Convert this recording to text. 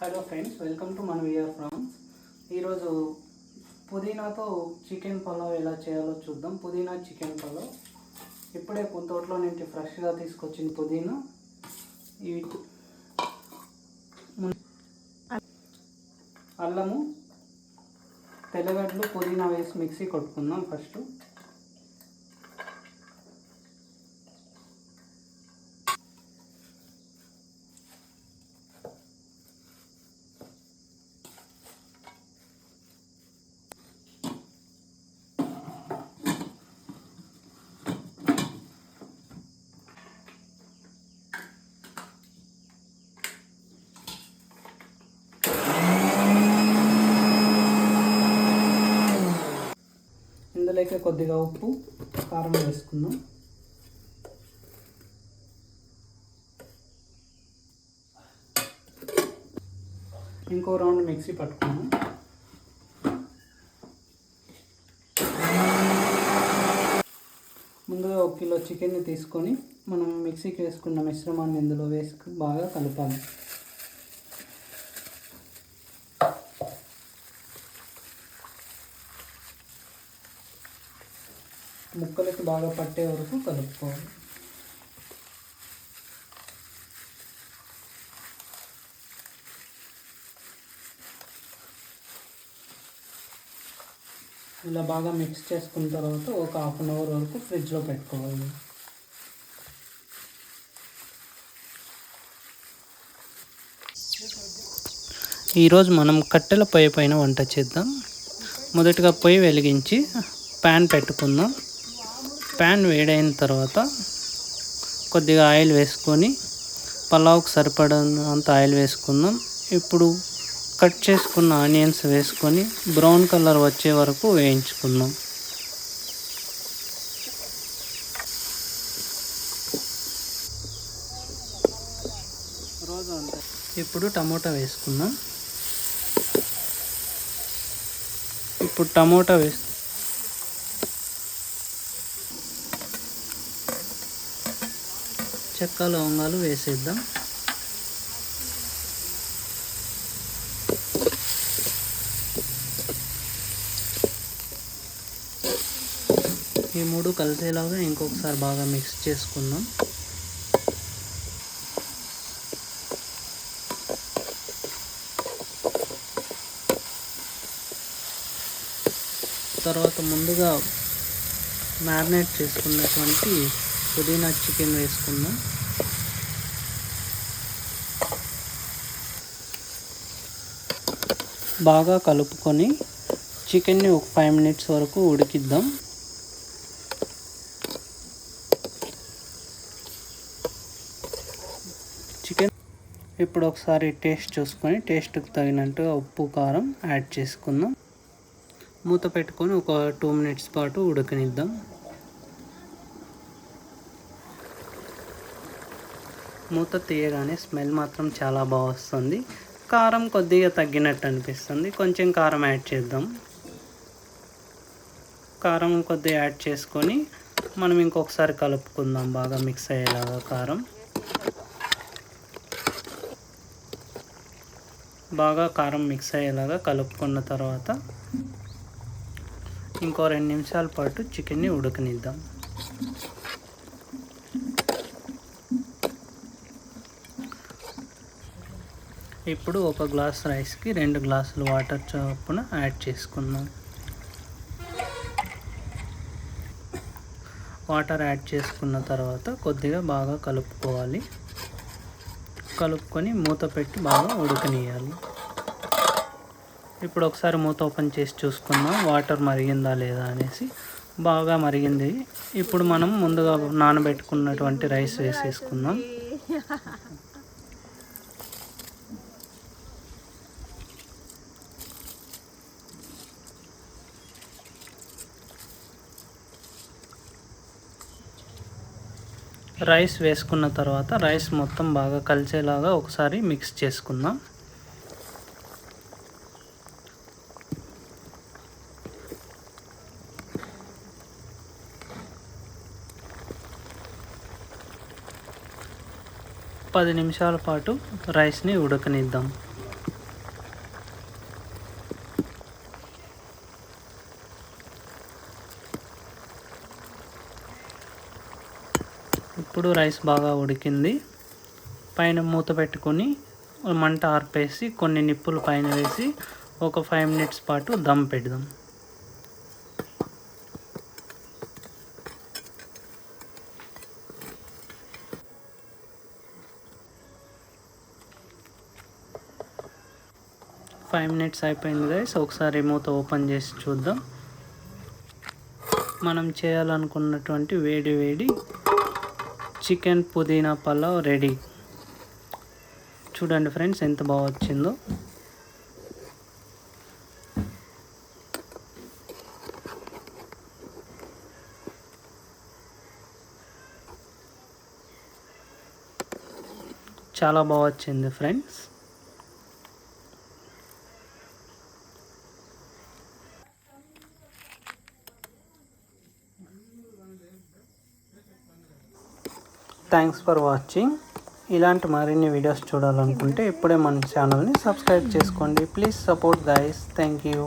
Hello friends, welcome to మన VR ఫ్రామ్స్. ఈరోజు పుదీనాతో chicken pulao ఎలా చేయాలో చూద్దాం. పుదీనా చికెన్ పలావ్ ఇప్పుడే తోటలో నుంచి ఫ్రెష్గా తీసుకొచ్చిన పుదీనా, అల్లము, తెల్లగడ్డలు, పుదీనా వేసి మిక్సీ కొట్టుకుందాం. ఫస్ట్ ఇందులోకి కొద్దిగా ఉప్పు, కారం వేసుకుందాం. ఇంకో రౌండ్ మిక్సీ పట్టుకుందాం. ముందుగా 1 కిలో చికెన్ని తీసుకొని మనం మిక్సీకి వేసుకున్న మిశ్రమాన్ని ఇందులో వేసి బాగా కలపాలి. ముక్కలకి బాగా పట్టే వరకు కలుపుకోవాలి. ఇలా బాగా మిక్స్ చేసుకున్న తర్వాత ఒక 1/2 అవర్ వరకు ఫ్రిడ్జ్లో పెట్టుకోవాలి. ఈరోజు మనం కట్టెల పొయ్యి పైన వంట చేద్దాం. మొదటగా పొయ్యి వెలిగించి ప్యాన్ పెట్టుకుందాం. ప్యాన్ వేడైన తర్వాత కొద్దిగా ఆయిల్ వేసుకొని పలావ్కి సరిపడినంత ఆయిల్ వేసుకుందాం. ఇప్పుడు కట్ చేసుకున్న ఆనియన్స్ వేసుకొని బ్రౌన్ కలర్ వచ్చే వరకు వేయించుకుందాం. ఇప్పుడు టమోటా వేసుకుందాం. ఇప్పుడు టమోటా చెక్క, లవంగాలు వేసేద్దాం. ఈ 3 కలిసేలాగా ఇంకొకసారి బాగా మిక్స్ చేసుకుందాం. తర్వాత ముందుగా మ్యారినేట్ చేసుకున్నటువంటి పుదీనా చికెన్ వేసుకుందాం. బాగా కలుపుకొని చికెన్ని ఒక 5 మినిట్స్ వరకు ఉడికిద్దాం. చికెన్ ఇప్పుడు ఒకసారి టేస్ట్ చూసుకొని టేస్ట్కి తగినట్టుగా ఉప్పు, కారం యాడ్ చేసుకుందాం. మూత పెట్టుకొని ఒక 2 మినిట్స్ పాటు ఉడకనిద్దాం. మూత తీయగానే స్మెల్ మాత్రం చాలా బాగా వస్తుంది. కారం కొద్దిగా తగ్గినట్టు అనిపిస్తుంది. కొంచెం కారం యాడ్ చేద్దాం. కారం కొద్దిగా యాడ్ చేసుకొని మనం ఇంకొకసారి కలుపుకుందాం బాగా మిక్స్ అయ్యేలాగా. కారం మిక్స్ అయ్యేలాగా కలుపుకున్న తర్వాత ఇంకో 2 నిమిషాల పాటు చికెన్ని ఉడకనిద్దాం. ఇప్పుడు ఒక గ్లాస్ రైస్కి 2 గ్లాసులు వాటర్ చొప్పున యాడ్ చేసుకుందాం. వాటర్ యాడ్ చేసుకున్న తర్వాత కొద్దిగా బాగా కలుపుకోవాలి. కలుపుకొని మూత పెట్టి బాగా ఉడకనియాలి. ఇప్పుడు ఒకసారి మూత ఓపెన్ చేసి చూసుకుందాం వాటర్ మరిగిందా లేదా అనేసి. బాగా మరిగింది. ఇప్పుడు మనం ముందుగా నానబెట్టుకున్నటువంటి రైస్ వేసేసుకుందాం. రైస్ వేసుకున్న తర్వాత రైస్ మొత్తం బాగా కలిసేలాగా ఒకసారి మిక్స్ చేసుకుందాం. పది నిమిషాల పాటు రైస్ని ఉడకనిద్దాం. ఇప్పుడు రైస్ బాగా ఉడికింది. పైన మూత పెట్టుకొని మంట ఆర్పేసి కొన్ని నిప్పులు పైన వేసి ఒక 5 మినిట్స్ పాటు దమ్ పెడదాం. ఫైవ్ మినిట్స్ అయిపోయింది గైస్. ఒకసారి మూత ఓపెన్ చేసి చూద్దాం. మనం చేయాలనుకున్నటువంటి వేడి వేడి చికెన్ పుదీనా పలావ్ రెడీ. చూడండి ఫ్రెండ్స్ ఎంత బాగా వచ్చిందో. చాలా బాగా వచ్చింది ఫ్రెండ్స్. Thanks for watching. ఇలాంటి మరిన్ని వీడియోస్ చూడాలనుకుంటే ఇప్పుడే మన ఛానల్ని సబ్స్క్రైబ్ చేసుకోండి. Please support guys. Thank you.